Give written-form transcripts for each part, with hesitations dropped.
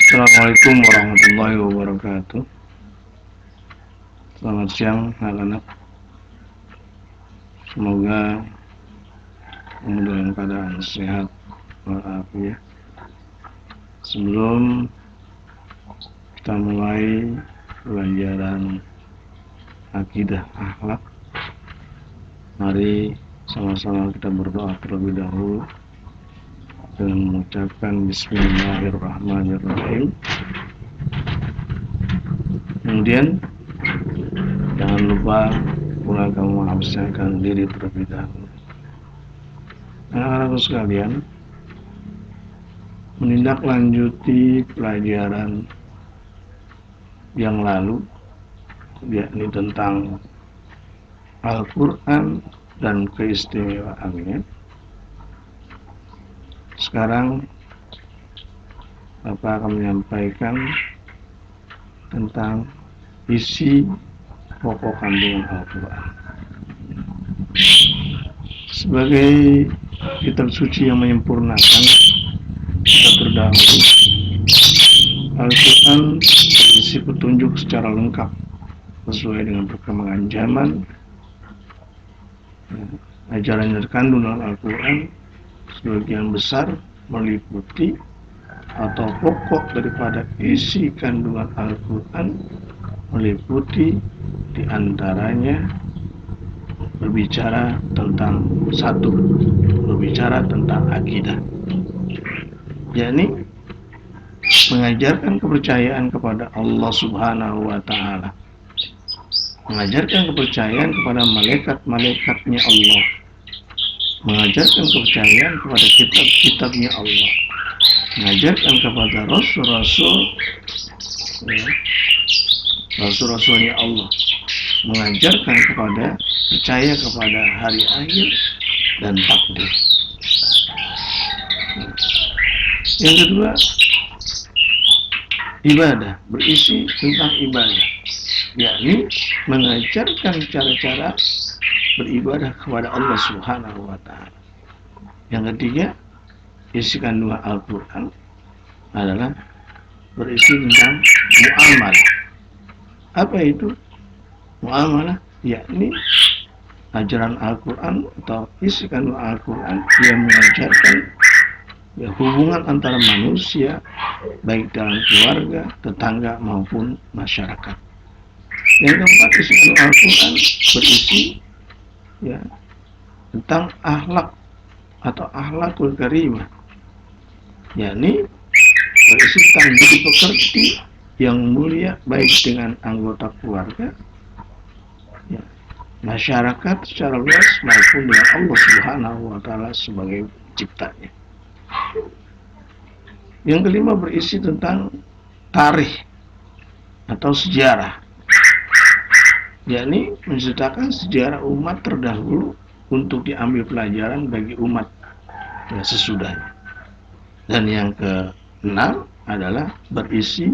Assalamualaikum warahmatullahi wabarakatuh. Selamat siang anak-anak. Semoga dalam keadaan sehat walafiat. Sebelum kita mulai pelajaran akidah akhlak, mari sama-sama kita berdoa terlebih dahulu dengan mengucapkan Bismillahirrahmanirrahim. Kemudian jangan lupa pula kamu mengabsenkan diri terlebih dahulu. Anak-anak sekalian, menindaklanjuti pelajaran yang lalu, yakni tentang Al-Quran dan keistimewaannya. Sekarang Bapak akan menyampaikan tentang isi pokok kandungan Al-Quran. Sebagai kitab suci yang menyempurnakan kita terdahulu, Al-Quran berisi petunjuk secara lengkap sesuai dengan perkembangan zaman. Ajaran yang terkandung dalam Al-Quran sebagian besar meliputi atau pokok daripada isi kandungan Al-Quran meliputi diantaranya berbicara tentang berbicara tentang akidah, yakni mengajarkan kepercayaan kepada Allah Subhanahu wa Ta'ala, mengajarkan kepercayaan kepada malaikat-malaikatnya Allah, mengajarkan kepercayaan kepada kitab-kitabnya Allah, mengajarkan kepada rasul-rasulnya Allah, mengajarkan percaya kepada hari akhir dan takdir. Yang kedua, ibadah, berisi tentang ibadah, yakni mengajarkan cara-cara beribadah kepada Allah Subhanahu wa Ta'ala. Yang ketiga, isi kandungan Al-Quran adalah berisi tentang muamalah. Apa itu muamalah? Yakni ajaran Al-Quran atau isi kandungan Al-Quran yang mengajarkan hubungan antara manusia baik dalam keluarga, tetangga maupun masyarakat. Yang keempat, isi kandungan Al-Quran berisi tentang akhlak atau akhlakul karimah, yakni berisi tentang budi pekerti yang mulia baik dengan anggota keluarga, masyarakat secara luas maupun dengan Allah Subhanahu wa Ta'ala sebagai ciptanya. Yang kelima, berisi tentang tarikh atau sejarah, yakni menceritakan sejarah umat terdahulu untuk diambil pelajaran bagi umat sesudahnya. Dan yang keenam adalah berisi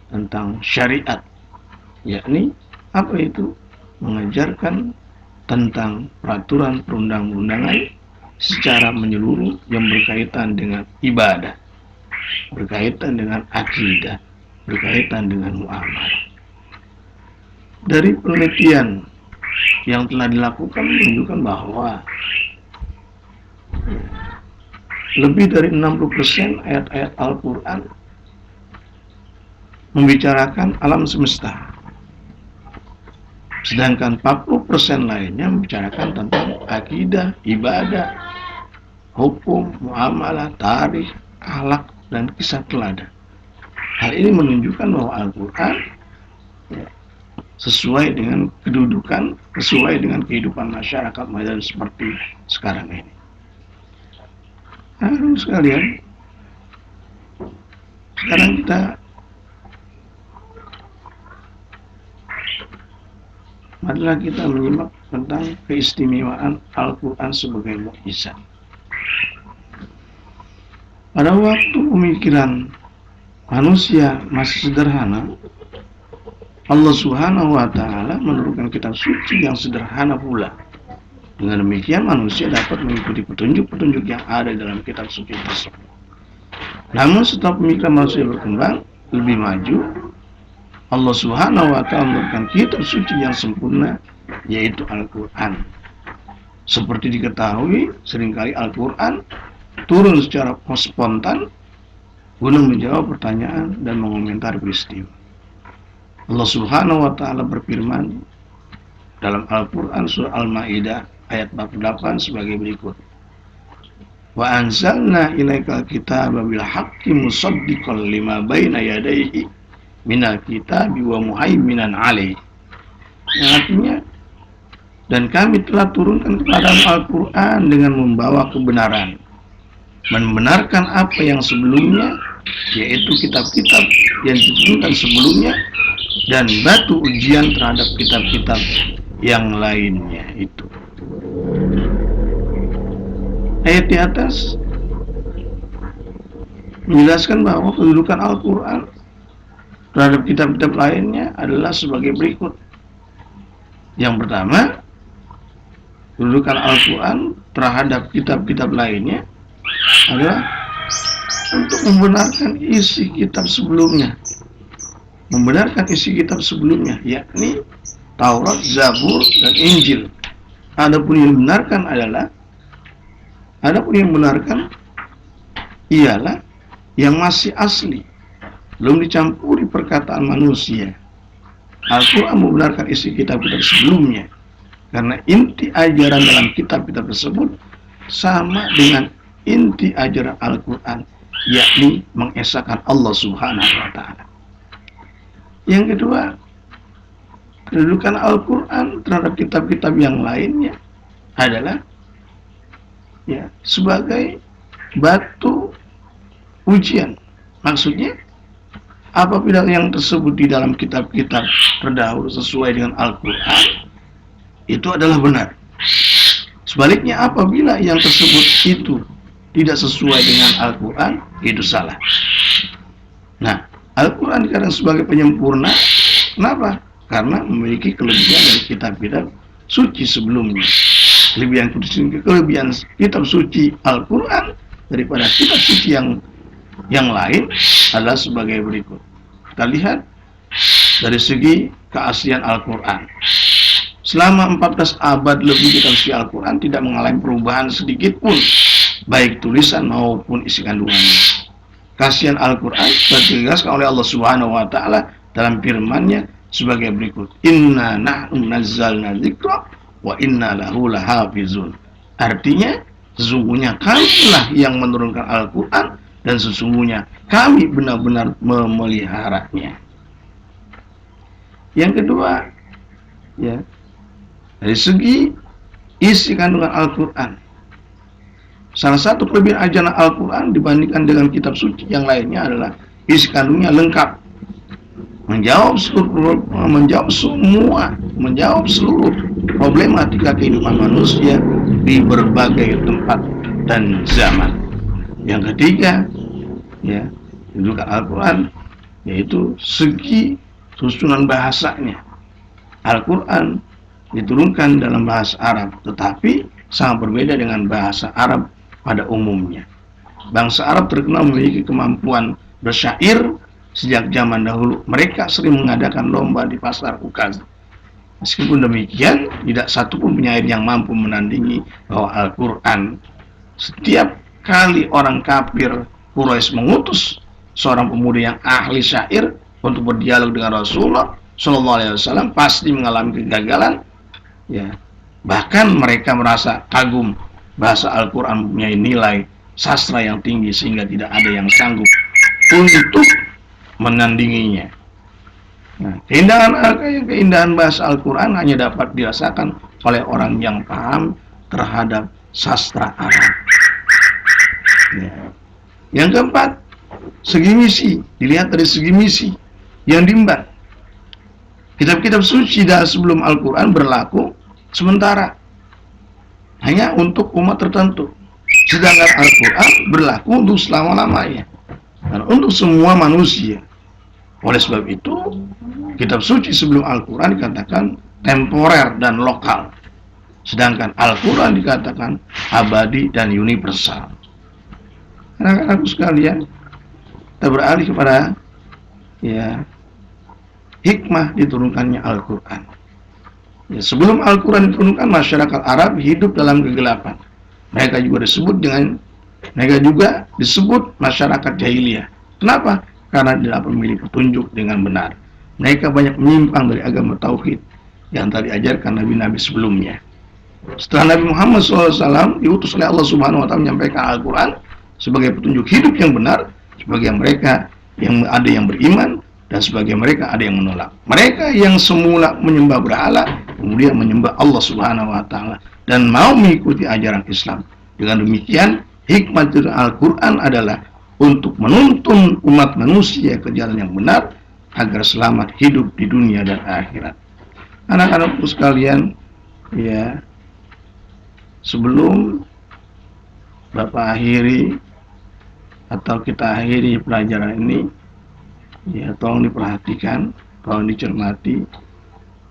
tentang syariat, yakni apa itu? Mengajarkan tentang peraturan perundang-undangan secara menyeluruh yang berkaitan dengan ibadah, berkaitan dengan akidah, berkaitan dengan muamalah. Dari penelitian yang telah dilakukan menunjukkan bahwa lebih dari 60% ayat-ayat Al-Quran membicarakan alam semesta, sedangkan 40% lainnya membicarakan tentang akidah, ibadah, hukum, muamalah, tarikh, akhlak, dan kisah teladan. Hal ini menunjukkan bahwa Al-Quran sesuai dengan kedudukan, sesuai dengan kehidupan masyarakat modern seperti sekarang ini. Anak-anak sekalian, sekarang kita marilah kita menyimak tentang keistimewaan Al-Quran sebagai mukjizat. Pada waktu pemikiran manusia masih sederhana, Allah Subhanahu wa Ta'ala menurunkan kitab suci yang sederhana pula. Dengan demikian manusia dapat mengikuti petunjuk-petunjuk yang ada dalam kitab suci tersebut. Namun setelah pemikiran manusia berkembang, lebih maju, Allah Subhanahu wa Ta'ala memberikan kitab suci yang sempurna, yaitu Al-Quran. Seperti diketahui, seringkali Al-Quran turun secara spontan guna menjawab pertanyaan dan mengomentari peristiwa. Allah Subhanahu wa Ta'ala berfirman dalam Al-Quran surah Al-Maidah ayat 48 sebagai berikut. Wa anzalna ilaikal kitaba bil haqqi musaddiqan lima baina yadayhi minal kitabi wa muhaiminan alaih. Yang artinya, dan kami telah turunkan kepada Al-Quran dengan membawa kebenaran, membenarkan apa yang sebelumnya, yaitu kitab-kitab yang diturunkan sebelumnya, dan batu ujian terhadap kitab-kitab yang lainnya itu. Ayat di atas menjelaskan bahwa kedudukan Al-Quran terhadap kitab-kitab lainnya adalah sebagai berikut. Yang pertama, kedudukan Al-Quran terhadap kitab-kitab lainnya adalah untuk membenarkan isi kitab sebelumnya. Membenarkan isi kitab sebelumnya, yakni Taurat, Zabur, dan Injil. Adapun yang benarkan ialah yang masih asli, belum dicampuri perkataan manusia. Al-Quran membenarkan isi kitab-kitab sebelumnya, karena inti ajaran dalam kitab-kitab tersebut sama dengan inti ajaran Al-Quran, yakni mengesahkan Allah Subhanahu wa Ta'ala. Yang kedua, kedudukan Al-Quran terhadap kitab-kitab yang lainnya adalah sebagai batu ujian. Maksudnya, apabila yang tersebut di dalam kitab-kitab terdahulu sesuai dengan Al-Quran, itu adalah benar. Sebaliknya, apabila yang tersebut itu tidak sesuai dengan Al-Quran, itu salah. Nah, Al-Quran dikatakan sebagai penyempurna. Kenapa? Karena memiliki kelebihan dari kitab-kitab suci sebelumnya. Kelebihan kitab suci Al-Quran daripada kitab suci yang lain adalah sebagai berikut. Kita lihat dari segi keaslian Al-Quran. Selama 14 abad lebih kitab suci Al-Quran tidak mengalami perubahan sedikit pun, baik tulisan maupun isi kandungannya. Keaslian Al-Quran dijelaskan oleh Allah Subhanahu wa Ta'ala dalam firman-Nya sebagai berikut. Inna nahnu nazzalna dzikra wa inna lahu lahafizun. Artinya, sesungguhnya kamilah yang menurunkan Al-Quran dan sesungguhnya kami benar-benar memeliharanya. Yang kedua, dari segi isi kandungan Al-Quran, salah satu kelebihan ajaran Al-Quran dibandingkan dengan kitab suci yang lainnya adalah isi kandungnya lengkap, menjawab seluruh problematika kehidupan manusia di berbagai tempat dan zaman. Yang ketiga, kedudukan Al-Quran yaitu segi susunan bahasanya. Al-Quran diturunkan dalam bahasa Arab, tetapi sangat berbeda dengan bahasa Arab pada umumnya. Bangsa Arab terkenal memiliki kemampuan bersyair sejak zaman dahulu. Mereka sering mengadakan lomba di pasar ukaz. Meskipun demikian, tidak satupun penyair yang mampu menandingi bahwa Al-Quran. Setiap kali orang kafir Quraisy mengutus seorang pemuda yang ahli syair untuk berdialog dengan Rasulullah SAW, pasti mengalami kegagalan. Bahkan mereka merasa kagum bahasa Al-Quran mempunyai nilai sastra yang tinggi sehingga tidak ada yang sanggup untuk menandinginya. Keindahan bahasa Al-Quran hanya dapat dirasakan oleh orang yang paham terhadap sastra Arab. Yang keempat, segi misi. Dilihat dari segi misi yang diemban. Kitab-kitab suci dah sebelum Al-Quran berlaku sementara, hanya untuk umat tertentu. Sedangkan Al-Quran berlaku untuk selama-lamanya dan untuk semua manusia. Oleh sebab itu, kitab suci sebelum Al-Quran dikatakan temporer dan lokal, sedangkan Al-Quran dikatakan abadi dan universal. Anak-anakku sekalian, kita beralih kepada ya hikmah diturunkannya Al-Quran. Ya, sebelum Al-Quran diturunkan, masyarakat Arab hidup dalam kegelapan. Mereka juga disebut masyarakat jahiliyah. Kenapa? Karena tidak memiliki petunjuk dengan benar. Mereka banyak menyimpang dari agama tauhid yang telah diajarkan nabi-nabi sebelumnya. Setelah Nabi Muhammad SAW diutus oleh Allah Subhanahu Wa Taala menyampaikan Al-Quran sebagai petunjuk hidup yang benar, sebagai mereka yang ada yang beriman dan sebagai mereka ada yang menolak. Mereka yang semula menyembah berhala kemudian menyembah Allah Subhanahu Wa Taala dan mau mengikuti ajaran Islam. Dengan demikian, hikmah dari Al-Quran adalah untuk menuntun umat manusia ke jalan yang benar agar selamat hidup di dunia dan akhirat. Anak-anakku sekalian, ya, sebelum Bapak akhiri atau kita akhiri pelajaran ini, ya tolong diperhatikan, tolong dicermati.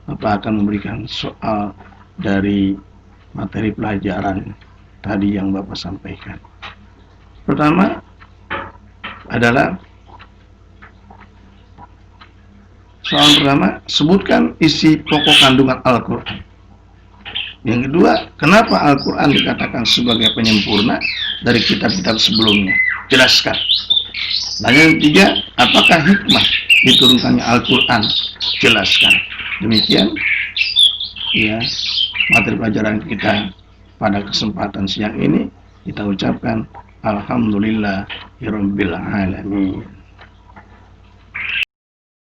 Bapak akan memberikan soal dari materi pelajaran tadi yang Bapak sampaikan. Pertama adalah soal pertama, sebutkan isi pokok kandungan Al-Quran. Yang kedua, kenapa Al-Quran dikatakan sebagai penyempurna dari kitab-kitab sebelumnya? Jelaskan. Dan yang ketiga, apakah hikmah diturunkannya Al-Quran? Jelaskan. Demikian, ya, materi pelajaran kita pada kesempatan siang ini. Kita ucapkan Alhamdulillahirabbil alamin.